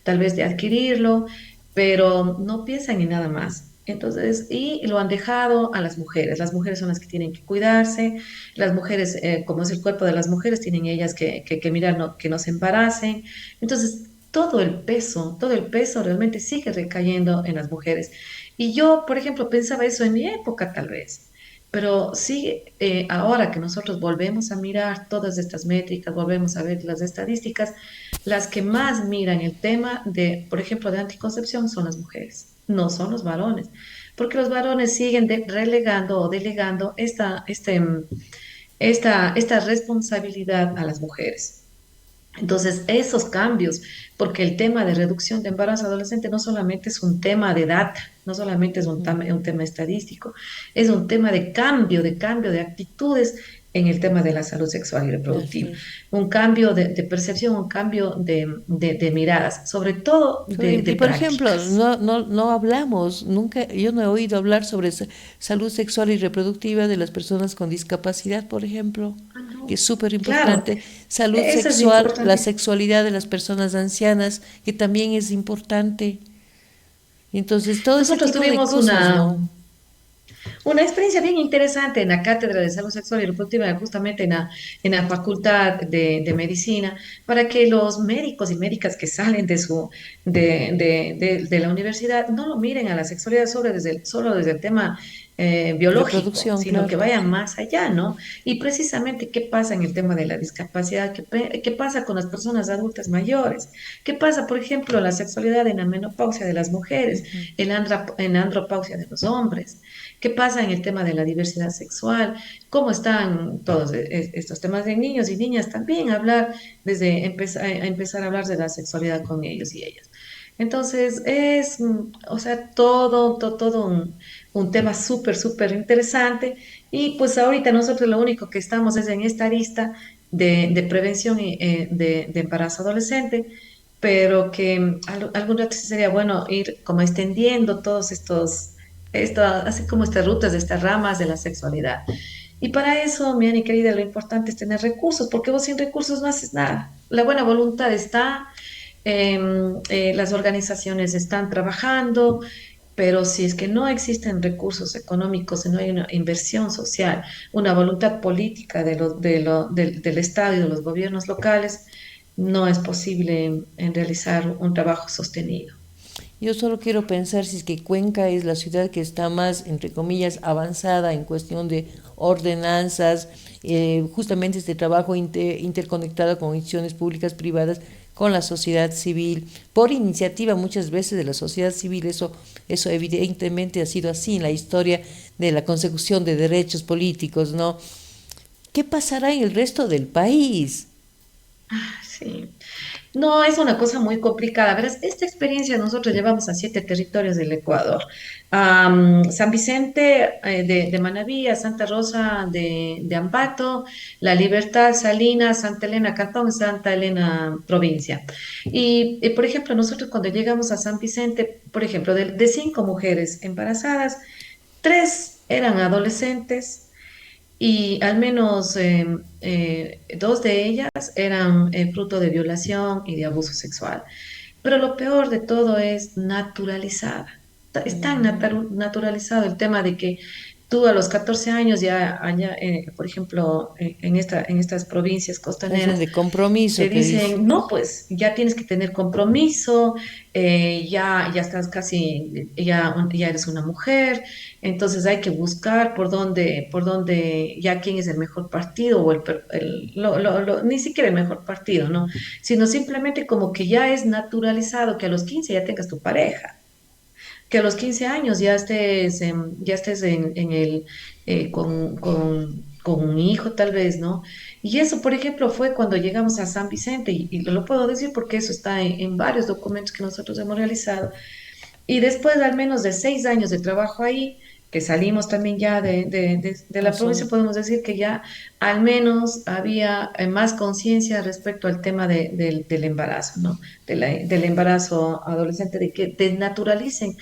tal vez de adquirirlo, pero no piensan en nada más. Entonces, y lo han dejado a las mujeres. Las mujeres son las que tienen que cuidarse. Las mujeres, como es el cuerpo de las mujeres, tienen ellas que mirar que no se embaracen. Entonces, todo el peso realmente sigue recayendo en las mujeres. Y yo, por ejemplo, pensaba eso en mi época, tal vez. Pero sí, ahora que nosotros volvemos a mirar todas estas métricas, volvemos a ver las estadísticas, las que más miran el tema de, por ejemplo, de anticoncepción son las mujeres, no son los varones, porque los varones siguen relegando o delegando esta responsabilidad a las mujeres. Entonces, esos cambios, porque el tema de reducción de embarazo adolescente no solamente es un tema de data, no solamente es un tema estadístico, es un tema de cambio de actitudes en el tema de la salud sexual y Así reproductiva, es. un cambio de percepción, un cambio de miradas, sobre todo de Y por ejemplo, prácticas. no hablamos, nunca, yo no he oído hablar sobre salud sexual y reproductiva de las personas con discapacidad, por ejemplo, que es súper Claro, importante. Salud eso es sexual, la importante. sexualidad de las personas ancianas, que también es importante. Entonces, todo ese Nosotros tipo de tuvimos cosas, ¿no? una experiencia bien interesante en la Cátedra de Salud Sexual y Reproductiva, justamente en la Facultad de Medicina, para que los médicos y médicas que salen de la universidad no lo miren a la sexualidad solo desde el tema biológico, Reproducción, sino claro. que vayan más allá, ¿no? Y precisamente qué pasa en el tema de la discapacidad, qué pasa con las personas adultas mayores, qué pasa, por ejemplo, la sexualidad en la menopausia de las mujeres, en la andropausia de los hombres. ¿Qué pasa en el tema de la diversidad sexual? ¿Cómo están todos estos temas de niños y niñas? También hablar, a empezar a hablar de la sexualidad con ellos y ellas. Entonces, o sea, todo un tema súper, súper interesante. Y pues ahorita nosotros lo único que estamos es en esta lista de prevención de embarazo adolescente, pero que algún rato sí sería bueno ir como extendiendo todos así como estas rutas, estas ramas de la sexualidad. Y para eso, mi Ani querida, lo importante es tener recursos, porque vos sin recursos no haces nada. La buena voluntad está, las organizaciones están trabajando, pero si es que no existen recursos económicos, si no hay una inversión social, una voluntad política del Estado y de los gobiernos locales, no es posible realizar un trabajo sostenido. Yo solo quiero pensar si es que Cuenca es la ciudad que está más, entre comillas, avanzada en cuestión de ordenanzas, justamente este trabajo interconectado con instituciones públicas, privadas, con la sociedad civil, por iniciativa muchas veces de la sociedad civil. Eso evidentemente ha sido así en la historia de la consecución de derechos políticos, ¿no? ¿Qué pasará en el resto del país? Sí. No, es una cosa muy complicada. Verás, esta experiencia nosotros llevamos a 7 territorios del Ecuador. San Vicente de Manabí, a Santa Rosa de Ambato, La Libertad, Salinas, Santa Elena Cantón, Santa Elena Provincia. Por ejemplo, nosotros cuando llegamos a San Vicente, por ejemplo, de 5 mujeres embarazadas, 3 eran adolescentes y al menos 2 de ellas eran fruto de violación y de abuso sexual. Pero lo peor de todo es naturalizada. Es tan naturalizado el tema de que tú a los 14 años ya allá, por ejemplo, en estas provincias Eso costaneras, de compromiso te que dice. dicen, no, pues ya tienes que tener compromiso, ya estás casi, ya eres una mujer, entonces hay que buscar ya quién es el mejor partido o ni siquiera el mejor partido, ¿no? Sino simplemente como que ya es naturalizado que a los 15 ya tengas tu pareja, que a los 15 años ya estés con un hijo tal vez, ¿no? Y eso, por ejemplo, fue cuando llegamos a San Vicente, y lo puedo decir porque eso está en varios documentos que nosotros hemos realizado. Y después de al menos de 6 años de trabajo ahí, que salimos también ya de la provincia, Razón. podemos decir que ya al menos había más conciencia respecto al tema del embarazo, ¿no? Del embarazo adolescente, de que desnaturalicen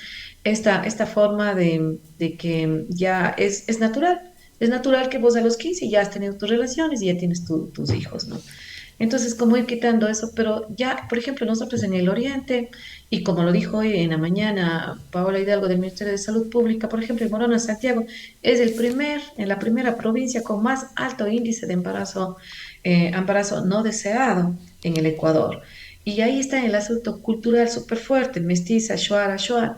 esta forma de que ya es natural. Es natural que vos a los 15 ya has tenido tus relaciones y ya tienes tus hijos, ¿no? Entonces, como ir quitando eso, pero ya, por ejemplo, nosotros en el Oriente, y como lo dijo hoy en la mañana Paola Hidalgo del Ministerio de Salud Pública, por ejemplo, en Morona, Santiago, es en la primera provincia con más alto índice de embarazo no deseado en el Ecuador. Y ahí está el asunto cultural súper fuerte, mestiza, shuar, shuar,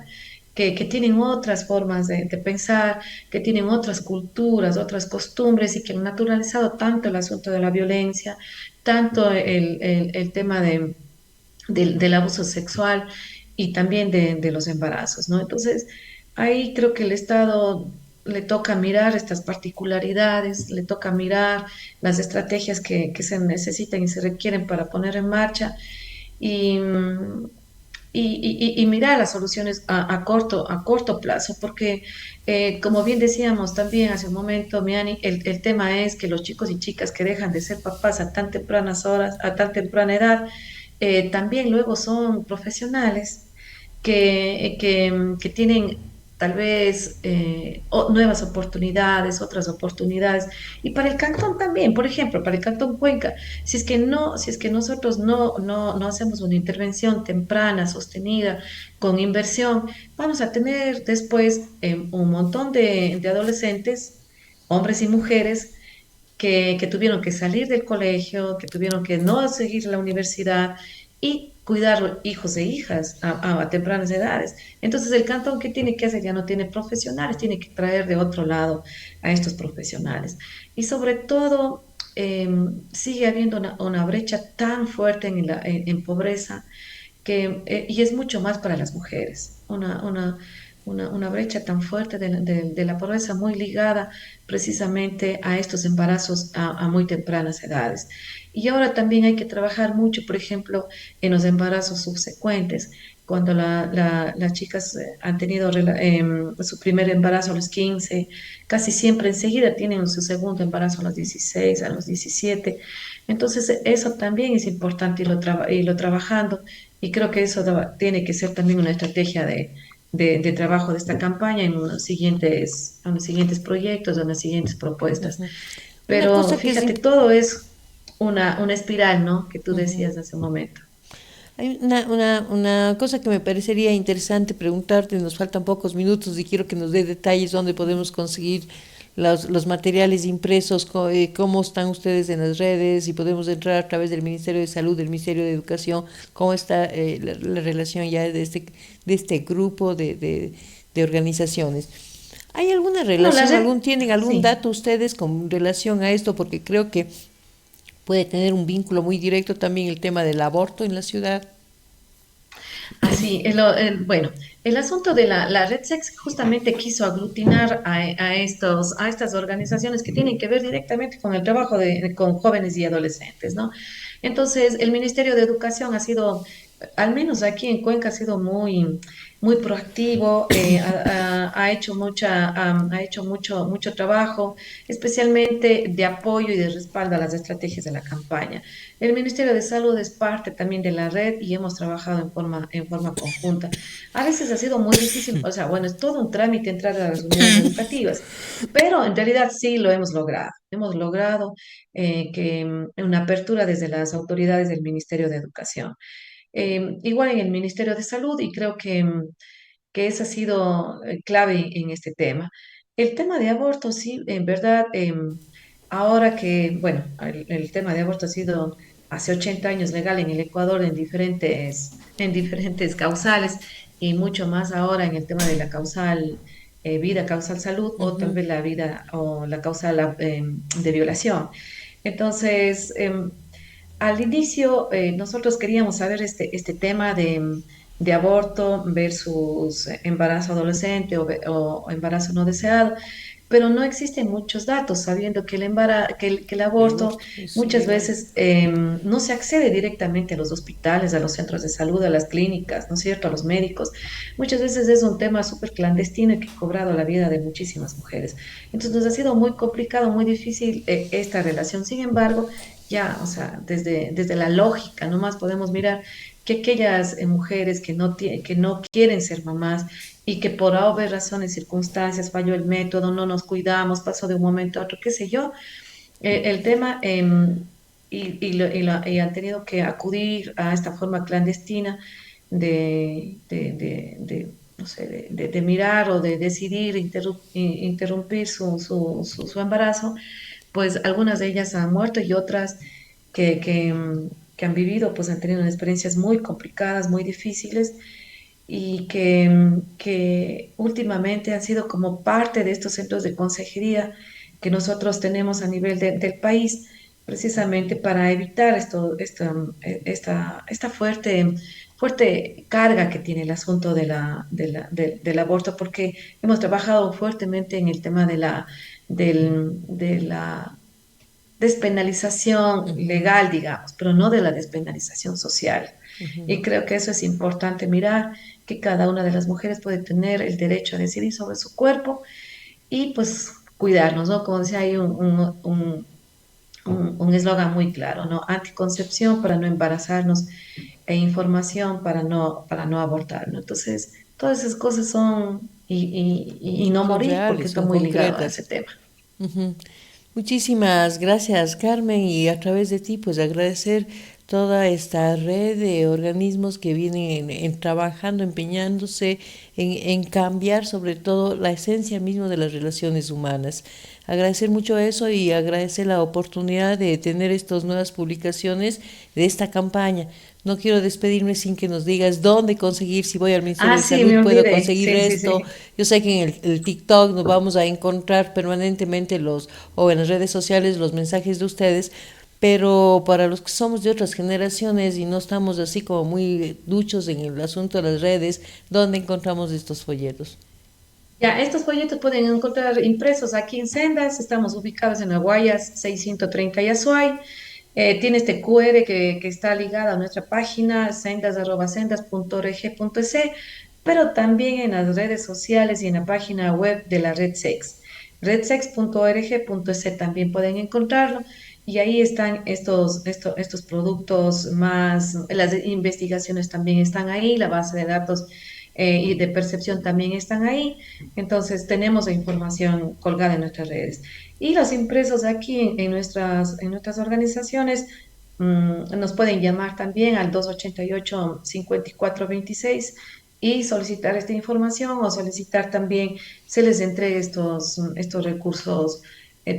que tienen otras formas de pensar, que tienen otras culturas, otras costumbres y que han naturalizado tanto el asunto de la violencia, tanto el tema del abuso sexual y también de los embarazos, ¿no? Entonces, ahí creo que el Estado le toca mirar estas particularidades, le toca mirar las estrategias que se necesitan y se requieren para poner en marcha y, y mirar las soluciones a corto plazo, porque como bien decíamos también hace un momento, Miani, el tema es que los chicos y chicas que dejan de ser papás a tan tempranas horas, a tan temprana edad, también luego son profesionales que tienen tal vez nuevas oportunidades, otras oportunidades. Y para el cantón también, por ejemplo, para el cantón Cuenca, si es que nosotros no hacemos una intervención temprana, sostenida, con inversión, vamos a tener después un montón de adolescentes, hombres y mujeres, que tuvieron que salir del colegio, que tuvieron que no seguir la universidad y cuidar hijos e hijas a tempranas edades. Entonces el cantón, ¿qué tiene que hacer? Ya no tiene profesionales, tiene que traer de otro lado a estos profesionales. Y sobre todo, sigue habiendo una brecha tan fuerte en pobreza y es mucho más para las mujeres, una brecha tan fuerte de la pobreza muy ligada precisamente a estos embarazos a muy tempranas edades. Y ahora también hay que trabajar mucho, por ejemplo, en los embarazos subsecuentes. Cuando las chicas han tenido su primer embarazo a los 15, casi siempre enseguida tienen su segundo embarazo a los 16, a los 17. Entonces, eso también es importante irlo trabajando y creo que eso tiene que ser también una estrategia de trabajo de esta campaña en los siguientes proyectos, en las siguientes propuestas. Ujú. Una Pero cosa que es fíjate, todo es una espiral, ¿no? Que tú decías hace un momento. hay una cosa que me parecería interesante preguntarte, nos faltan pocos minutos y quiero que nos dé detalles dónde podemos conseguir los materiales impresos, cómo están ustedes en las redes, si podemos entrar a través del Ministerio de Salud, del Ministerio de Educación, cómo está la relación ya de este grupo de organizaciones. ¿Hay alguna No, la relación, red, tienen algún sí. dato ustedes con relación a esto? Porque creo que puede tener un vínculo muy directo también el tema del aborto en la ciudad. Así, bueno, el asunto de la Red Sex justamente quiso aglutinar a estas organizaciones que tienen que ver directamente con el trabajo con jóvenes y adolescentes, ¿no? Entonces, el Ministerio de Educación ha sido, al menos aquí en Cuenca, ha sido muy proactivo, ha hecho ha hecho mucho trabajo, especialmente de apoyo y de respaldo a las estrategias de la campaña. El Ministerio de Salud es parte también de la red y hemos trabajado en forma conjunta. A veces ha sido muy difícil, o sea, bueno, es todo un trámite entrar a las unidades educativas, pero en realidad sí lo hemos logrado. Hemos logrado una apertura desde las autoridades del Ministerio de Educación. Igual en el Ministerio de Salud y creo que esa ha sido clave en este tema. El tema de aborto, sí, en verdad, ahora que, bueno, el tema de aborto ha sido hace 80 años legal en el Ecuador en diferentes causales y mucho más ahora en el tema de la causal vida, causal salud o tal Ujú. vez la vida o la causal de violación. Entonces, al inicio, nosotros queríamos saber este tema de aborto versus embarazo adolescente o embarazo no deseado, pero no existen muchos datos, sabiendo que que el aborto Es muchas ilegal. veces no se accede directamente a los hospitales, a los centros de salud, a las clínicas, ¿no es cierto?, a los médicos. Muchas veces es un tema súper clandestino y que ha cobrado la vida de muchísimas mujeres. Entonces nos ha sido muy complicado, muy difícil esta relación. Sin embargo, ya, o sea, desde la lógica, nomás podemos mirar que aquellas mujeres que no quieren ser mamás y que por obvias razones, circunstancias, falló el método, no nos cuidamos, pasó de un momento a otro, qué sé yo, el tema y han tenido que acudir a esta forma clandestina no sé, de mirar o de decidir interrumpir su embarazo, pues algunas de ellas han muerto y otras que han vivido, pues han tenido experiencias muy complicadas, muy difíciles y que últimamente han sido como parte de estos centros de consejería que nosotros tenemos a nivel del país, precisamente para evitar esta fuerte carga que tiene el asunto del aborto, porque hemos trabajado fuertemente en el tema de la despenalización Ujú, legal, digamos, pero no de la despenalización social. ujú. Y creo que eso es importante mirar, que cada una de las mujeres puede tener el derecho a decidir sobre su cuerpo y pues cuidarnos, ¿no? Como decía, hay un eslogan muy claro, ¿no? Anticoncepción para no embarazarnos e información para no abortar, ¿no? Entonces, todas esas cosas son, y no Son morir, porque reales, está son muy ligado a ese concretas. tema. Ujú. Muchísimas gracias, Carmen, y a través de ti, pues agradecer toda esta red de organismos que vienen trabajando, empeñándose en cambiar sobre todo la esencia misma de las relaciones humanas. Agradecer mucho eso y agradecer la oportunidad de tener estas nuevas publicaciones de esta campaña. No quiero despedirme sin que nos digas dónde conseguir, si voy al Ministerio Ah, de sí, Salud me puedo olvidé. conseguir Sí, sí, esto. sí. Yo sé que en el TikTok nos vamos a encontrar permanentemente o en las redes sociales los mensajes de ustedes, pero para los que somos de otras generaciones y no estamos así como muy duchos en el asunto de las redes, ¿dónde encontramos estos folletos? Ya, estos folletos pueden encontrar impresos aquí en Sendas. Estamos ubicados en Aguayas 630 y Azuay. Tiene este QR que está ligado a nuestra página sendas.sendas.org.es, pero también en las redes sociales y en la página web de la Red Sex. redsex.org.es también pueden encontrarlo y ahí están estos productos más, las investigaciones también están ahí, la base de datos y de percepción también están ahí. Entonces tenemos la información colgada en nuestras redes. Y los impresos aquí en nuestras organizaciones nos pueden llamar también al 288-5426 y solicitar esta información o solicitar también se les entregue estos recursos,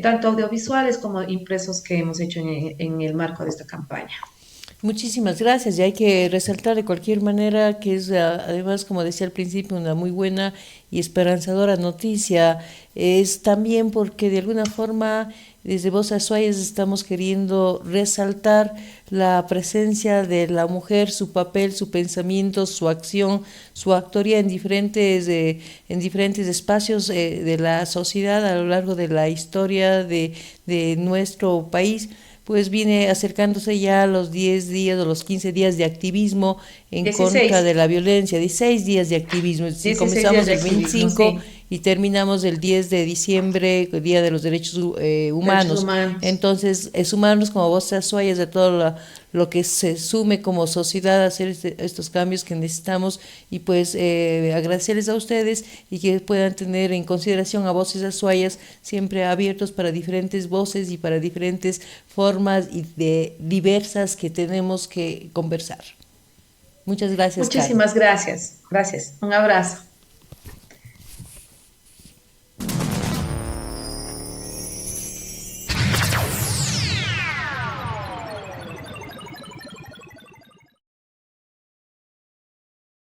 tanto audiovisuales como impresos que hemos hecho en el marco de esta campaña. Muchísimas gracias. Y hay que resaltar de cualquier manera que es, además, como decía al principio, una muy buena y esperanzadora noticia. Es también porque de alguna forma desde Voz Azuayas estamos queriendo resaltar la presencia de la mujer, su papel, su pensamiento, su acción, su actoría en diferentes espacios de la sociedad a lo largo de la historia de nuestro país, pues viene acercándose ya a los 10 días o los 15 días de activismo en contra 16 de la violencia, 16 días de activismo, es decir, 16 días comenzamos de el activismo, 25 sí. y terminamos el 10 de diciembre, Día de los Derechos Derechos Humanos. humanos. Entonces, sumarnos como Voz Azuayas de todo lo que se sume como sociedad a hacer estos cambios que necesitamos y pues agradecerles a ustedes y que puedan tener en consideración a Voces Azuayas siempre abiertos para diferentes voces y para diferentes formas y de diversas que tenemos que conversar. Muchas gracias, Carmen. Muchísimas gracias. Gracias. Un abrazo.